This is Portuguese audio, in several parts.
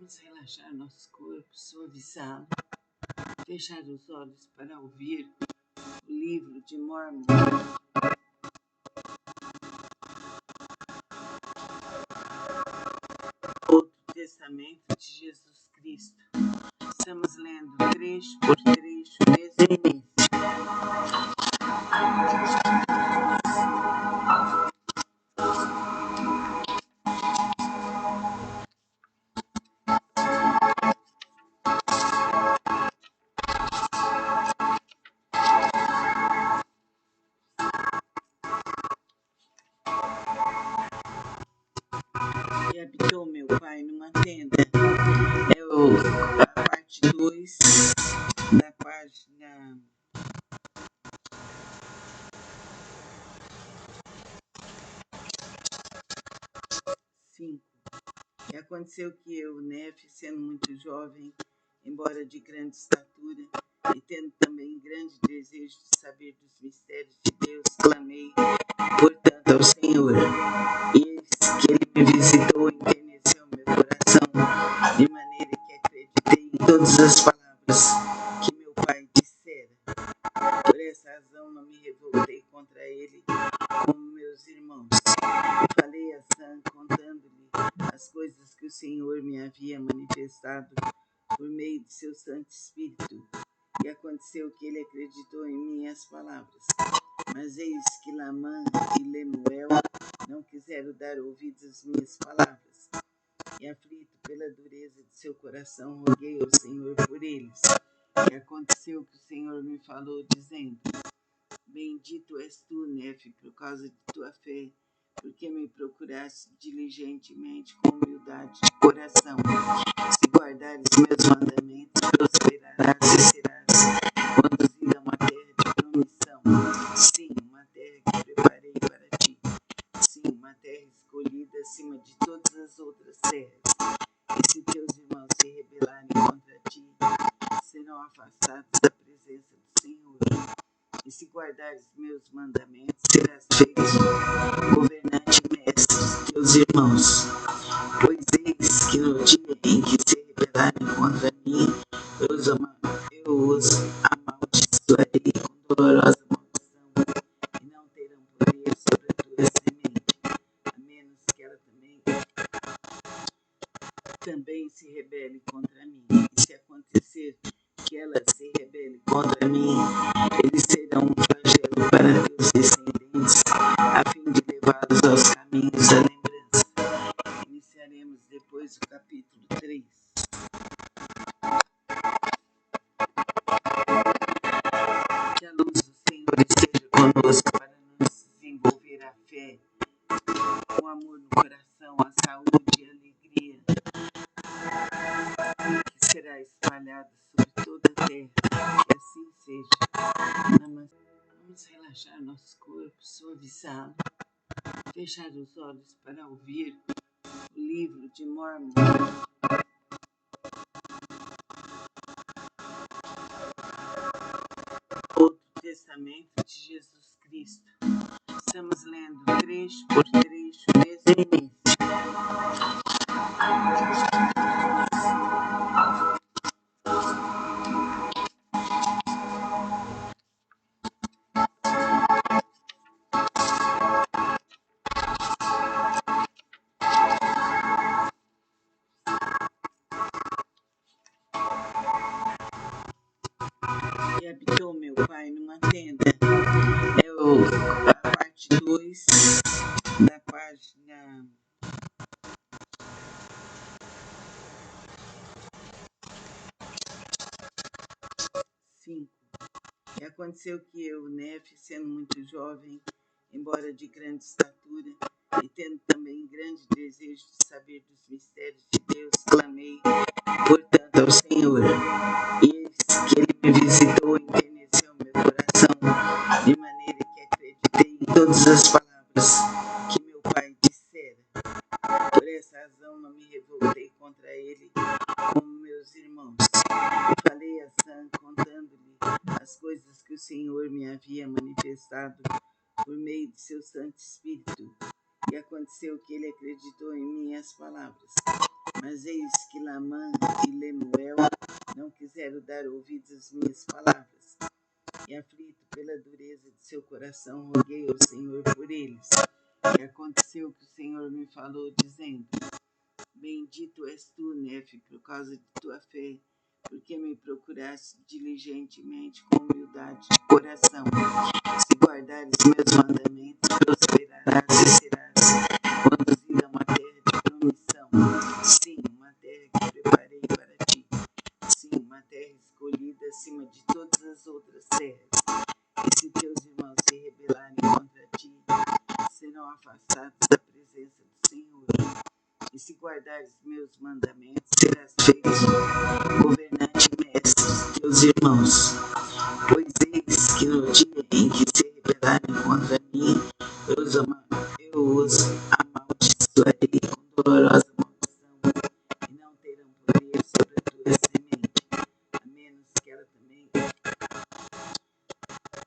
Vamos relaxar nosso corpo, suavizá-lo, fechar os olhos para ouvir o livro de Mormon, outro testamento de Jesus Cristo. Estamos lendo trecho por trecho, desde o início. E habitou meu pai numa tenda. É a parte 2 da página 5. E aconteceu que eu, Nefe, sendo muito jovem, embora de grande estatura, e tendo também grande desejo de saber dos mistérios de Deus, clamei, portanto, ao Senhor. E eis que ele me visitou e enterneceu meu coração, de maneira que acreditei em todas as palavras que meu pai dissera. Por essa razão não me revoltei contra ele como meus irmãos. E falei a Sam, contando-lhe as coisas que o Senhor me havia manifestado por meio de seu Santo Espírito. E aconteceu que ele acreditou em minhas palavras. Mas eis que Lamã e Lemuel não quiseram dar ouvidos às minhas palavras. E aflito pela dureza de seu coração, roguei ao Senhor por eles. E aconteceu que o Senhor me falou, dizendo: Bendito és tu, Nefe, por causa de tua fé, porque me procuraste diligentemente com humildade de coração. Se guardares meus mandamentos, prosperarás e serás conduzido a uma terra de promissão. Sim, uma terra que preparei para ti. Sim, uma terra escolhida acima de todas as outras terras. E se teus irmãos se rebelarem contra ti, serão afastados da presença do Senhor. E se guardares meus mandamentos, serás feito governante e mestre de teus irmãos. Pois eis que no dia em que se rebelarem contra mim, eu os amaldiçoarei com dolorosa maldição, e não terão poder sobre a tua semente, a menos que ela também se rebele contra mim. E se acontecer que ela se rebele contra mim, eles serão um flagelo para teus descendentes, a fim de levá-los aos caminhos da lembrança. Iniciaremos depois o capítulo 3. Que a luz do Senhor esteja conosco para nos desenvolver a fé, o amor no coração, a saúde e a alegria, que será espalhada sobre toda a terra. Que assim seja. Vamos relaxar nosso corpo, suavizá-lo, fechar os olhos para ouvir o livro de Mormon, outro testamento de Jesus Cristo. Estamos lendo trecho por trecho, desde o início. E habitou meu pai numa tenda. É a parte 2 da página 5. E aconteceu que eu, Nefe, sendo muito jovem, embora de grande estatura, e tendo também grande desejo de saber dos mistérios de Deus, clamei, portanto, ao Senhor. E eis que ele me visitou e enterneceu meu coração, de maneira que acreditei em todas as palavras que meu pai dissera. Por essa razão não me revoltei contra ele como meus irmãos. E falei a Sam, contando-lhe as coisas que o Senhor me havia manifestado por meio de seu Santo Espírito. E aconteceu que ele acreditou em minhas palavras. Mas eis que Lamã e Lemuel não quiseram dar ouvidos às minhas palavras. E aflito pela dureza de seu coração, roguei ao Senhor por eles. E aconteceu que o Senhor me falou, dizendo: Bendito és tu, Nefe, por causa de tua fé, porque me procuraste diligentemente com humildade de coração. Se guardares meus mandamentos, prosperarás e serás conduzida a uma terra de promissão. Sim, uma terra que preparei para ti. Sim, uma terra escolhida acima de todas as outras terras. E se teus irmãos se rebelarem contra ti, serão afastados da presença do Senhor. E se guardares meus mandamentos, serás feito governante e mestre de teus irmãos. Pois eis que no dia em que se rebelarem contra mim, eu os amaldiçoarei com dolorosa maldição, e não terão poder sobre a tua semente, a menos que ela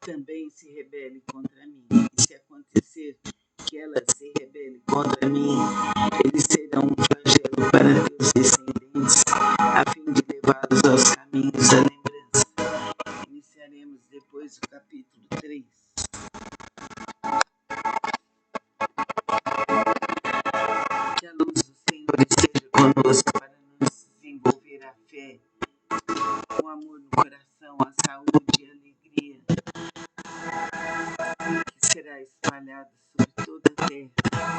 também se rebele contra mim. E se acontecer que ela se rebele contra mim, eles serão um flagelo para teus descendentes, a fim de levá-los aos caminhos da lembrança. Iniciaremos depois o capítulo 3. Que a luz do Senhor esteja conosco para nos desenvolver a fé, o amor no coração, a saúde e a alegria, que será espalhada sobre toda a terra.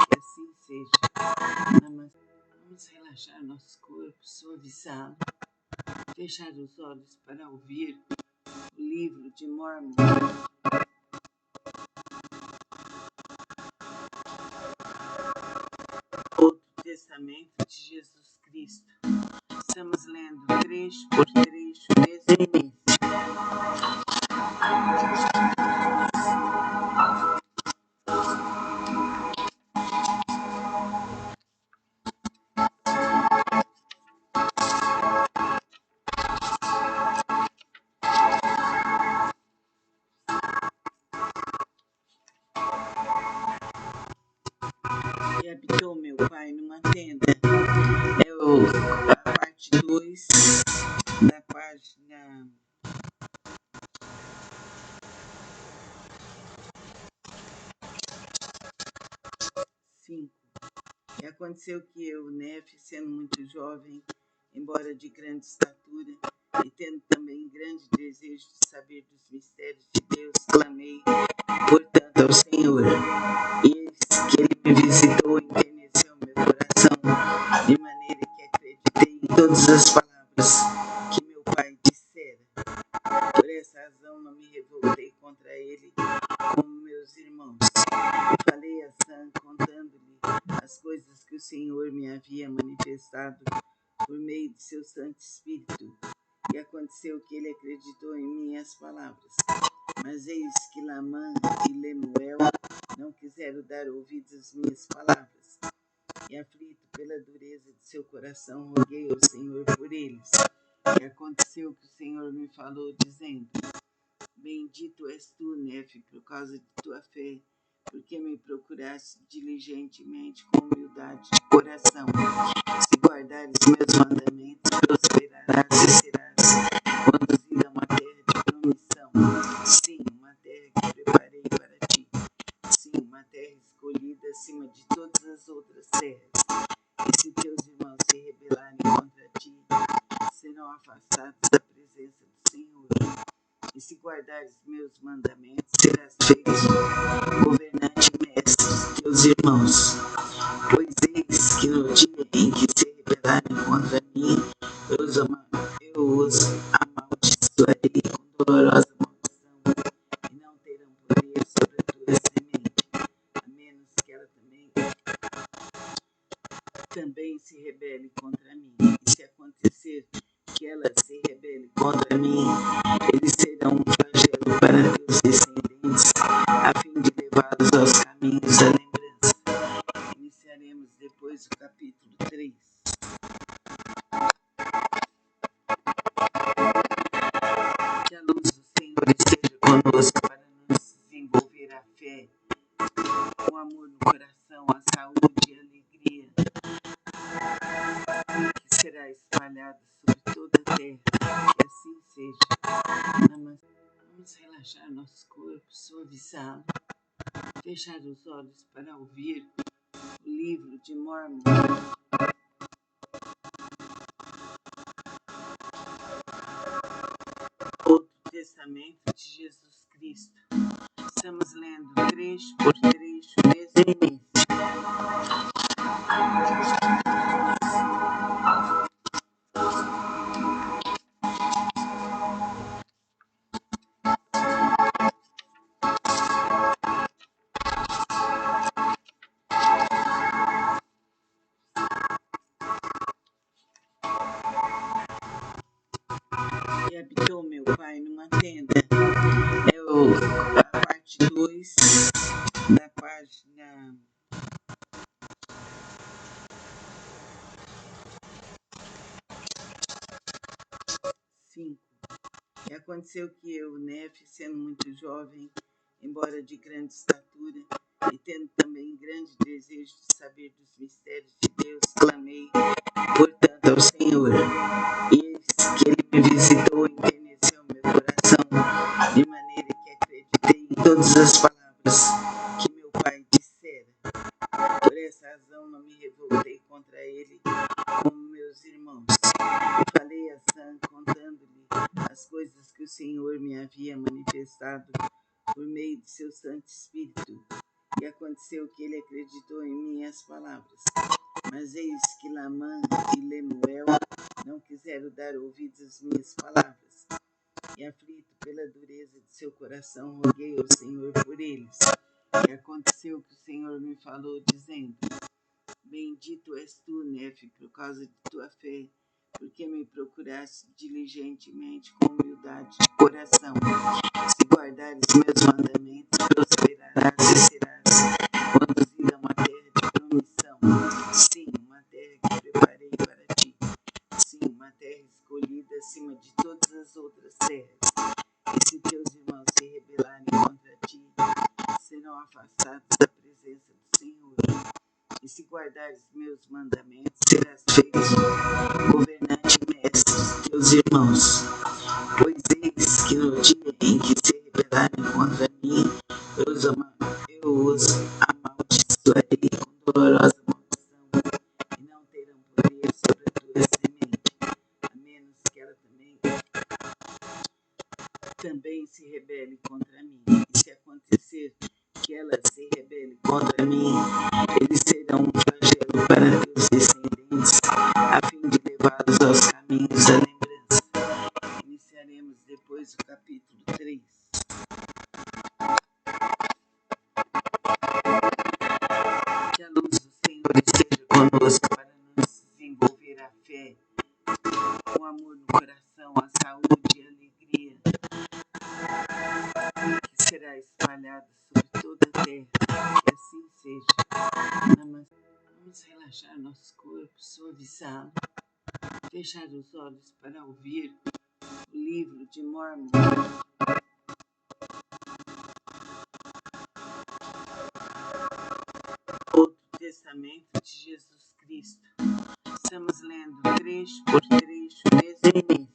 Que assim seja. Vamos relaxar nosso corpo, suavizá-lo, fechar os olhos para ouvir o livro de Mormon, Outro Testamento de Jesus Cristo. Estamos lendo trecho por trecho, mês em mês. E habitou meu pai numa tenda. É a parte 2 da página 5. E aconteceu que eu, Nefe, sendo muito jovem, embora de grande estatura, e tendo também grande desejo de saber dos mistérios de Deus, clamei, portanto, ao Senhor. E eis que ele me visitou e enterneceu meu coração, de maneira que acreditei em todas as palavras que meu pai dissera. Por essa razão não me revoltei contra ele como meus irmãos. E falei a Sam, contando-lhe as coisas que o Senhor me havia manifestado por meio de seu Santo Espírito. E aconteceu que ele acreditou em minhas palavras. Mas eis que Lamã e Lemuel não quiseram dar ouvidos às minhas palavras. E aflito pela dureza de seu coração, roguei ao Senhor por eles. E aconteceu que o Senhor me falou, dizendo: Bendito és tu, Nefe, por causa de tua fé, porque me procuraste diligentemente com humildade de coração. Se guardares meus mandamentos, prosperarás e serás conduzida a uma terra de promissão. Sim, uma terra que preparei para ti. Sim, uma terra escolhida acima de todas as outras terras. E se teus irmãos se rebelarem contra ti, serão afastados da presença do Senhor. E se guardares meus mandamentos, serás feito governante e mestre de teus irmãos. Pois eis que no dia em que se rebelarem contra mim, eu os amaldiçoarei com dolorosa maldição, e não terão poder sobre a tua semente, a menos que ela também se rebele contra mim. E se acontecer que ela se rebele contra mim, eles serão um flagelo para teus descendentes, a fim de levá-los aos caminhos da lembrança. Iniciaremos depois o capítulo 3. suavizá-lo, fechar os olhos para ouvir o livro de Mormon, outro testamento de Jesus Cristo. Estamos lendo trecho por trecho, mês em mês. E habitou meu pai numa tenda. É a parte 2 da página 5. E aconteceu que eu, Nefe, sendo muito jovem, embora de grande estatura, e tendo também grande desejo de saber dos mistérios de Deus, clamei, portanto, ao Senhor. E eis que ele me visitou e enterneceu meu coração, de maneira que acreditei em todas as palavras que meu pai dissera. Por essa razão não me revoltei contra ele como meus irmãos. E falei a Sam, contando-lhe as coisas que o Senhor me havia manifestado por meio de seu Santo Espírito. E aconteceu que ele acreditou em minhas palavras. Mas eis que Lamã e Lemuel não quiseram dar ouvidos às minhas palavras. E aflito pela dureza de seu coração, roguei ao Senhor por eles. E aconteceu que o Senhor me falou, dizendo: Bendito és tu, Nefe, por causa de tua fé, porque me procuraste diligentemente com humildade de coração. Se guardares meus mandamentos, prosperarás e serás conduzido a uma terra de promissão. Sim, uma terra que preparei para ti. Sim, uma terra escolhida acima de todas as outras terras. E se teus irmãos se rebelarem contra ti, serão afastados da presença do Senhor. E se guardares meus mandamentos, serás feito governante e mestre de teus irmãos. Pois eis que no dia em que se rebelarem contra mim, eu os amaldiçoarei com dolorosa maldição, e não terão poder sobre a tua semente, a menos que ela também se rebele contra mim. E se acontecer que ela se rebele contra mim, eles serão um flagelo para teus descendentes, a fim de levá-los aos caminhos da lembrança. Iniciaremos depois o capítulo 3. Que a luz do Senhor esteja conosco para nos desenvolver a fé, o amor no coração, a saúde e a alegria, que será espalhada sobre toda a terra. Que assim seja. Vamos relaxar nosso corpo, suavizá-lo, fechar os olhos para ouvir o livro de Mormon, outro testamento de Jesus Cristo. Estamos lendo trecho por trecho, mês em mês.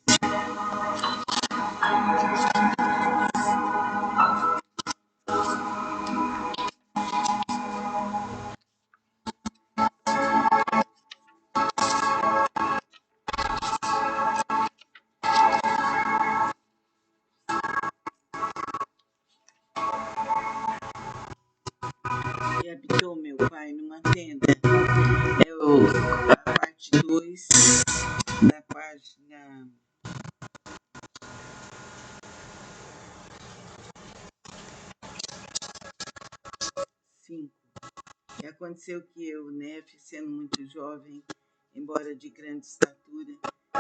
E habitou meu pai numa tenda. É a parte 2 da página 5. E aconteceu que eu, Nefe, sendo muito jovem, embora de grande estatura,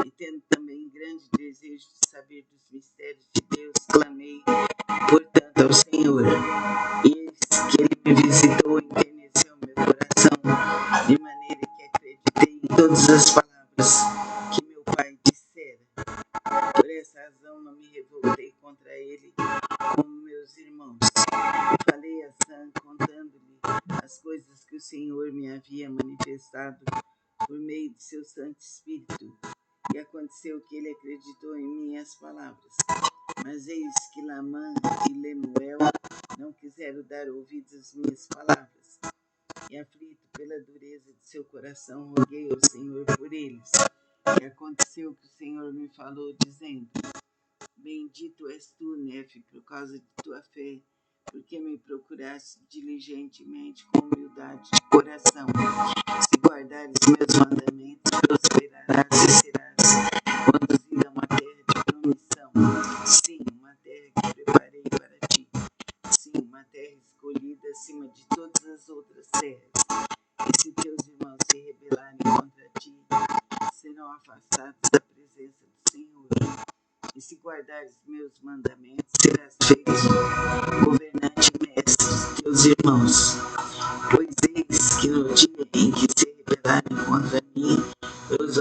e tendo também grande desejo de saber dos mistérios de Deus, clamei, portanto, ao Senhor. E eis que ele me visitou e enterneceu meu coração, de maneira que acreditei em todas as palavras que meu pai dissera. Por essa razão não me revoltei contra ele como meus irmãos. E falei a Sam, contando-lhe as coisas que o Senhor me havia manifestado por meio de seu Santo Espírito. E aconteceu que ele acreditou em minhas palavras. Mas eis que Lamã e Lemuel não quiseram dar ouvidos às minhas palavras. E aflito pela dureza de seu coração, roguei ao Senhor por eles. E aconteceu que o Senhor me falou, dizendo: Bendito és tu, Nefe, por causa de tua fé, porque me procuraste diligentemente com humildade de coração. Se guardares meus mandamentos, prosperarás e serás conduzido a uma terra de promissão. Sim, uma terra que preparei para ti. Sim, uma terra escolhida acima de todas as outras terras. E se teus irmãos se rebelarem contra ti, serão afastados da presença do Senhor. E se guardares meus mandamentos, serás feito governante e mestre de teus irmãos. Pois eis que no dia em que se rebelarem contra mim, eu os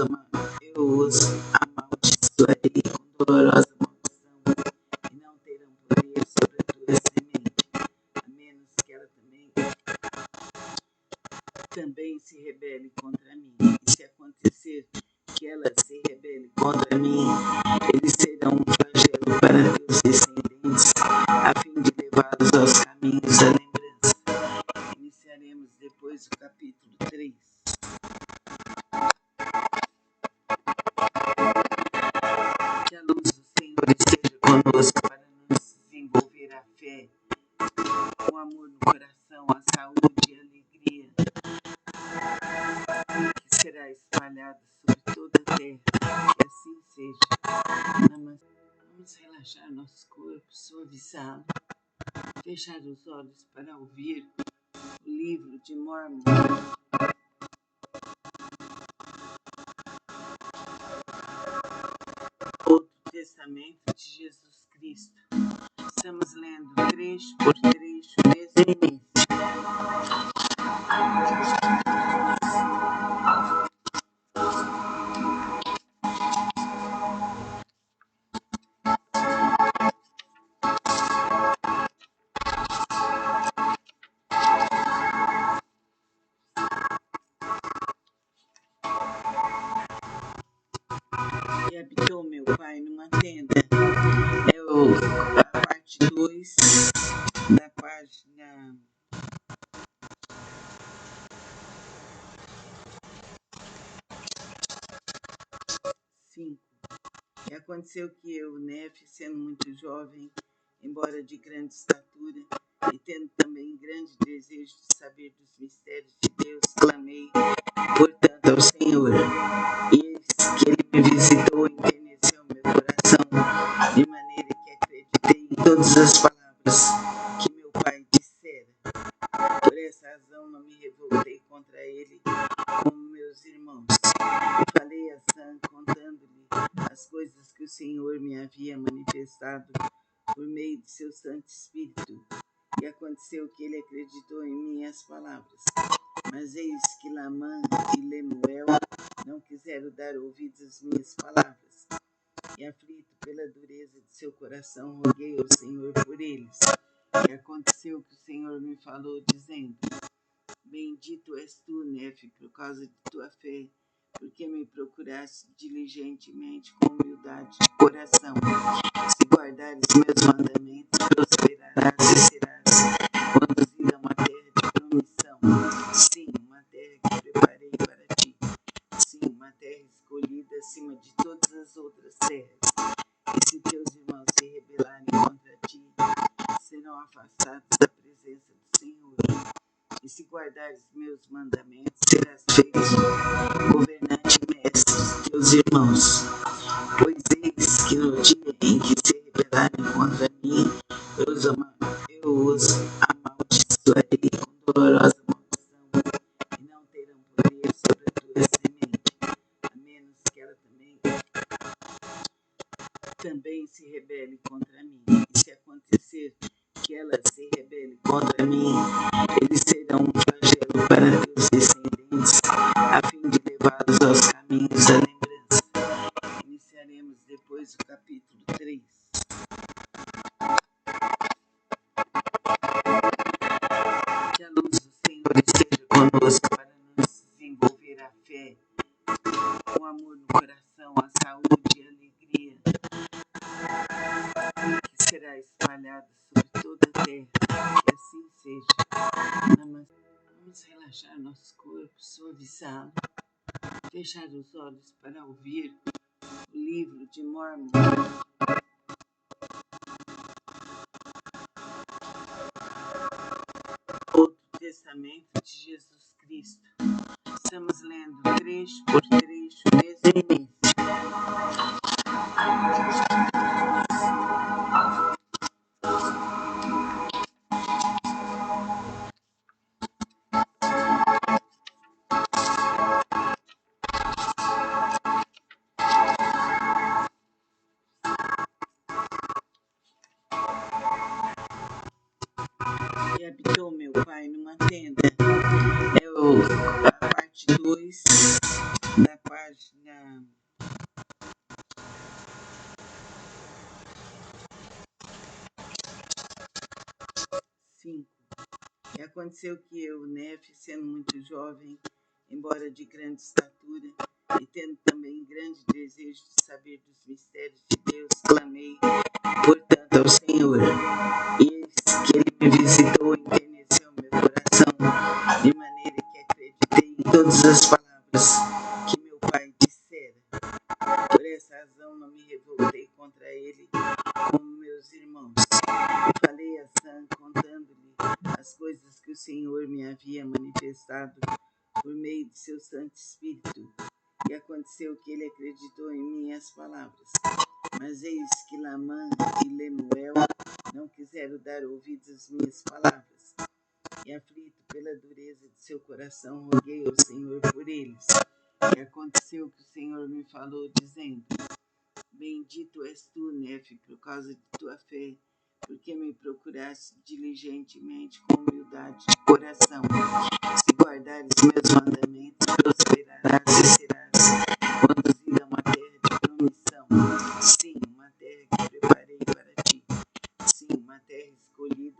amaldiçoarei com dolorosa maldição, e não terão poder sobre a tua semente, a menos que ela também se rebele contra mim. E se acontecer que ela se rebele contra mim, eles serão um flagelo para teus descendentes, a fim de levá-los aos caminhos da lembrança. Iniciaremos depois o capítulo 3. Que a luz do Senhor esteja conosco para nos desenvolver a fé, o amor no coração, a saúde e a alegria, que será espalhada sobre toda a terra. Que assim seja. Vamos relaxar nosso corpo, suavizá-lo, fechar os olhos para ouvir o livro de Mórmon. Outro Testamento de Jesus Cristo. Estamos lendo trecho por trecho, desde o início. E habitou meu pai numa tenda. É a parte 2 da página 5. E aconteceu que eu, Nefe, sendo muito jovem, embora de grande estatura, e tendo também grande desejo de saber dos mistérios de Deus, clamei, portanto, ao Senhor. E eis que ele me visitou e enterneceu meu coração, de maneira que acreditei em todas as palavras que meu pai dissera. Por essa razão não me revoltei contra ele como meus irmãos. E falei a Sam, contando-lhe as coisas que o Senhor me havia manifestado por meio de seu Santo Espírito. E aconteceu que ele acreditou em minhas palavras. Mas eis que Lamã e Lemuel não quiseram dar ouvidos às minhas palavras. E aflito pela dureza de seu coração, roguei ao Senhor por eles. E aconteceu que o Senhor me falou, dizendo: Bendito és tu, Nefe, por causa de tua fé, porque me procuraste diligentemente com humildade de coração. Se guardares meus mandamentos, prosperarás e serás conduzido a uma terra de promissão. Sim, uma terra que preparei para ti. Sim, uma terra escolhida acima de todas as outras terras. E se teus irmãos se rebelarem contra ti, serão afastados da presença do Senhor. E se guardares meus mandamentos, serás feito governante e mestre de teus irmãos. Pois eis que no dia em que se rebelarem contra mim, eu os amaldiçoarei com dolorosa maldição, e não terão poder sobre a tua semente, a menos que ela também se rebele contra mim. E se acontecer que ela se rebele contra mim, eles serão um flagelo para teus descendentes, a fim de levá-los aos caminhos da lembrança. Iniciaremos depois o capítulo 3. Que a luz do Senhor esteja conosco para nos desenvolver a fé, o amor no coração, a saúde e a alegria, que será espalhada sobre toda a terra. relaxar nosso corpo, suavizá-lo, fechar os olhos para ouvir o livro de Mormon, outro testamento de Jesus Cristo. Estamos lendo trecho por trecho, mês em mês. E habitou meu pai numa tenda. É a parte 2 da página 5. E aconteceu que eu, Nefe, sendo muito jovem, embora de grande estatura, e tendo também grande desejo de saber dos mistérios de Deus, clamei, portanto, ao Senhor. E eis que ele me visitou e enterneceu meu coração, de maneira que acreditei em todas as palavras que meu pai dissera. Por essa razão não me revoltei contra ele como meus irmãos. E falei a Sam, contando-lhe as coisas que o Senhor me havia manifestado por meio de seu Santo Espírito. E aconteceu que ele acreditou em minhas palavras. Mas eis que Lamã e Lemuel não quiseram dar ouvidos às minhas palavras. E aflito pela dureza de seu coração, roguei ao Senhor por eles. E aconteceu que o Senhor me falou, dizendo: Bendito és tu, Nefe, por causa de tua fé, porque me procuraste diligentemente com humildade de coração. Se guardares meus mandamentos, prosperarás e serás conduzido a uma terra de promissão.